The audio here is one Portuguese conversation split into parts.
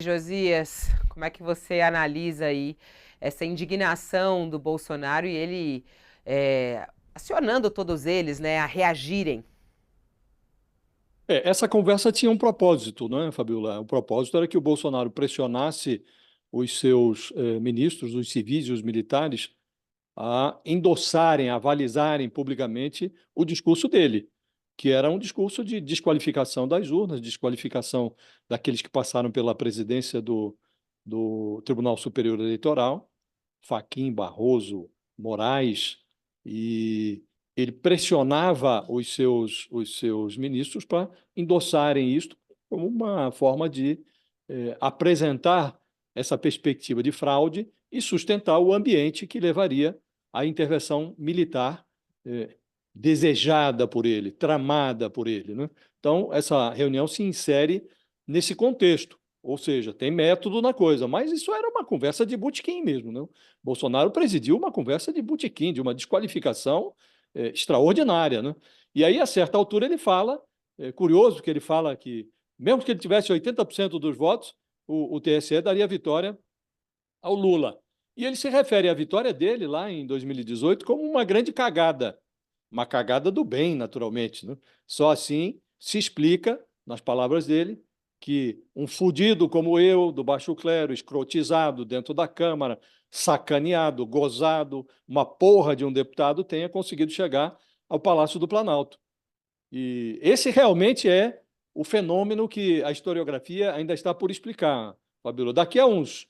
Josias, como é que você analisa aí essa indignação do Bolsonaro e ele acionando todos eles, né, a reagirem? Essa conversa tinha um propósito, não é, Fabiola? O propósito era que o Bolsonaro pressionasse os seus ministros, os civis e os militares, a endossarem, a avalizarem publicamente o discurso dele, que era um discurso de desqualificação das urnas, desqualificação daqueles que passaram pela presidência do Tribunal Superior Eleitoral, Fachin, Barroso, Moraes, e ele pressionava os seus ministros para endossarem isto como uma forma de apresentar essa perspectiva de fraude e sustentar o ambiente que levaria à intervenção militar eh, desejada por ele, tramada por ele, né? Então, essa reunião se insere nesse contexto, ou seja, tem método na coisa, mas isso era uma conversa de botequim mesmo, né? Bolsonaro presidiu uma conversa de botequim, de uma desqualificação extraordinária, né? E aí, a certa altura, ele fala, curioso que ele fala que, mesmo que ele tivesse 80% dos votos, o TSE daria vitória ao Lula. E ele se refere à vitória dele lá em 2018 como uma grande cagada, uma cagada do bem, naturalmente, né? Só assim se explica, nas palavras dele, que um fudido como eu, do baixo clero, escrotizado dentro da Câmara, sacaneado, gozado, uma porra de um deputado, tenha conseguido chegar ao Palácio do Planalto. E esse realmente é o fenômeno que a historiografia ainda está por explicar, Fabíola. Daqui a uns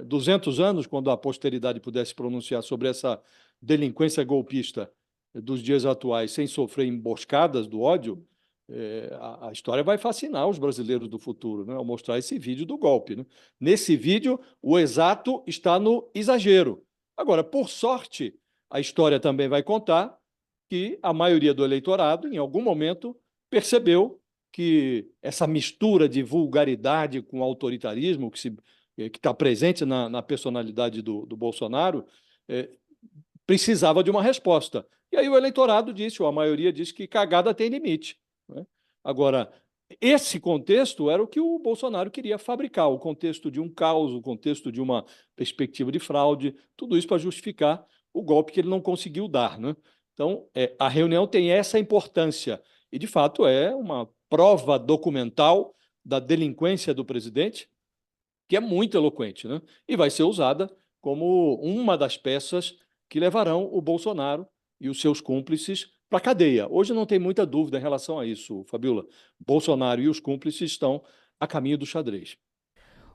200 anos, quando a posteridade pudesse pronunciar sobre essa delinquência golpista dos dias atuais, sem sofrer emboscadas do ódio, a história vai fascinar os brasileiros do futuro, né, ao mostrar esse vídeo do golpe, né? Nesse vídeo, o exato está no exagero. Agora, por sorte, a história também vai contar que a maioria do eleitorado, em algum momento, percebeu que essa mistura de vulgaridade com autoritarismo que está presente na personalidade do Bolsonaro eh, precisava de uma resposta. E aí o eleitorado disse, ou a maioria disse, que cagada tem limite, né? Agora, esse contexto era o que o Bolsonaro queria fabricar, o contexto de um caos, o contexto de uma perspectiva de fraude, tudo isso para justificar o golpe que ele não conseguiu dar, né? Então, a reunião tem essa importância e, de fato, é uma prova documental da delinquência do presidente, que é muito eloquente, né? E vai ser usada como uma das peças que levarão o Bolsonaro e os seus cúmplices para a cadeia. Hoje não tem muita dúvida em relação a isso, Fabiola. Bolsonaro e os cúmplices estão a caminho do xadrez.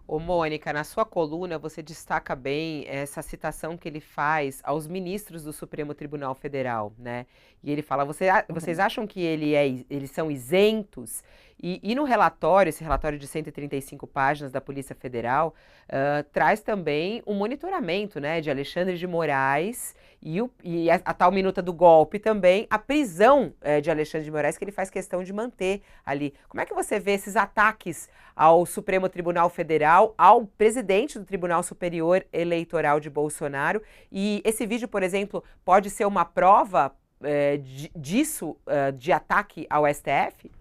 Ô, Mônica, na sua coluna você destaca bem essa citação que ele faz aos ministros do Supremo Tribunal Federal, né? E ele fala: vocês Uhum. acham que eles são isentos? E no relatório, esse relatório de 135 páginas da Polícia Federal, traz também um monitoramento, né, de Alexandre de Moraes e a tal minuta do golpe também, a prisão de Alexandre de Moraes, que ele faz questão de manter ali. Como é que você vê esses ataques ao Supremo Tribunal Federal, ao presidente do Tribunal Superior Eleitoral de Bolsonaro? E esse vídeo, por exemplo, pode ser uma prova disso, de ataque ao STF?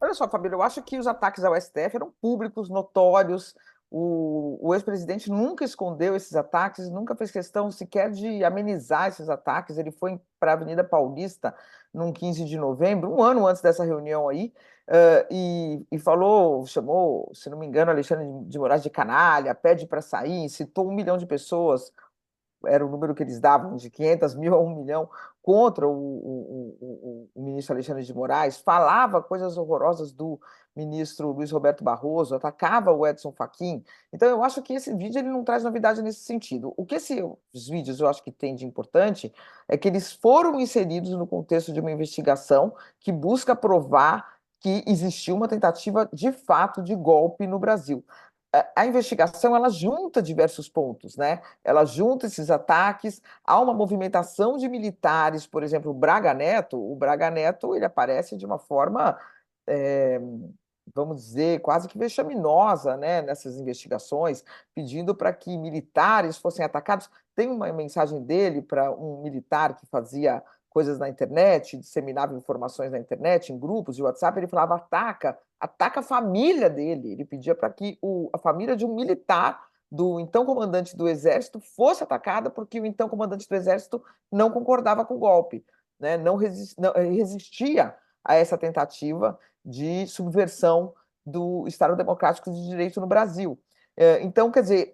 Olha só, Fabíola, eu acho que os ataques ao STF eram públicos, notórios. O ex-presidente nunca escondeu esses ataques, nunca fez questão sequer de amenizar esses ataques. Ele foi para a Avenida Paulista num 15 de novembro, um ano antes dessa reunião aí, e falou, chamou, se não me engano, Alexandre de Moraes de canalha, pede para sair, citou 1 milhão de pessoas, era o número que eles davam, de 500 mil a 1 milhão, contra o ministro Alexandre de Moraes, falava coisas horrorosas do ministro Luiz Roberto Barroso, atacava o Edson Fachin. Então, eu acho que esse vídeo ele não traz novidade nesse sentido. O que esses vídeos eu acho que tem de importante é que eles foram inseridos no contexto de uma investigação que busca provar que existiu uma tentativa de fato de golpe no Brasil. A investigação ela junta diversos pontos, né? Ela junta esses ataques, há uma movimentação de militares, por exemplo, o Braga Neto ele aparece de uma forma, é, vamos dizer, quase que vexaminosa, né, nessas investigações, pedindo para que militares fossem atacados. Tem uma mensagem dele para um militar que fazia coisas na internet, disseminava informações na internet, em grupos de WhatsApp, ele falava: ataca a família dele. Ele pedia para que a família de um militar, do então comandante do Exército, fosse atacada, porque o então comandante do Exército não concordava com o golpe, né? Não resistia a essa tentativa de subversão do Estado Democrático de Direito no Brasil. Então, quer dizer,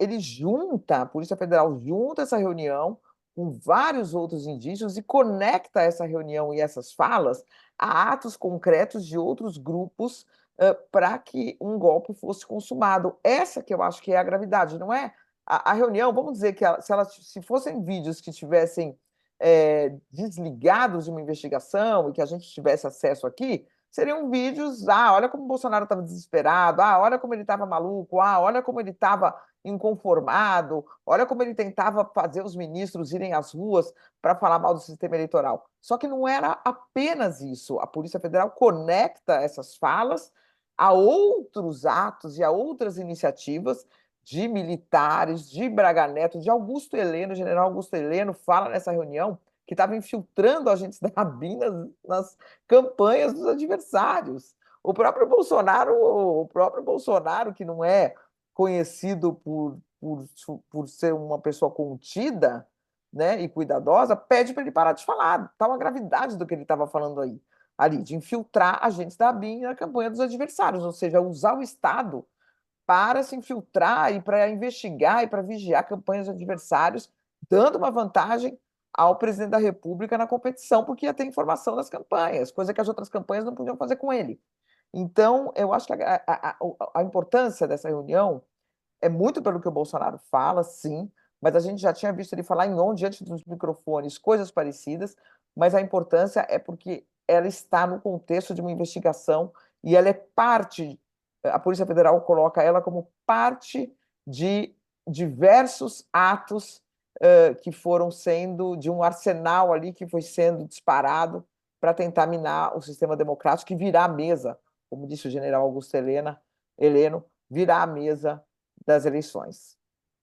a Polícia Federal junta essa reunião com vários outros indícios e conecta essa reunião e essas falas a atos concretos de outros grupos para que um golpe fosse consumado. Essa que eu acho que é a gravidade, não é? A reunião, vamos dizer que se fossem vídeos que tivessem desligados de uma investigação e que a gente tivesse acesso aqui, seriam vídeos, olha como o Bolsonaro estava desesperado, olha como ele estava maluco, olha como ele estava inconformado, olha como ele tentava fazer os ministros irem às ruas para falar mal do sistema eleitoral. Só que não era apenas isso. A Polícia Federal conecta essas falas a outros atos e a outras iniciativas de militares, de Braga Neto, de Augusto Heleno, o general Augusto Heleno fala nessa reunião que estava infiltrando agentes da ABIN nas campanhas dos adversários. O próprio Bolsonaro, que não é conhecido por ser uma pessoa contida, né, e cuidadosa, pede para ele parar de falar. Tal a gravidade do que ele estava falando ali, de infiltrar agentes da ABIN na campanha dos adversários, ou seja, usar o Estado para se infiltrar e para investigar e para vigiar campanhas de adversários, dando uma vantagem ao presidente da República na competição, porque ia ter informação das campanhas, coisa que as outras campanhas não podiam fazer com ele. Então, eu acho que a importância dessa reunião é muito pelo que o Bolsonaro fala, sim, mas a gente já tinha visto ele falar em on, diante dos microfones, coisas parecidas, mas a importância é porque ela está no contexto de uma investigação e ela é parte, a Polícia Federal coloca ela como parte de diversos atos que foram sendo, de um arsenal ali que foi sendo disparado para tentar minar o sistema democrático e virar a mesa, como disse o general Augusto Heleno, virar a mesa das eleições.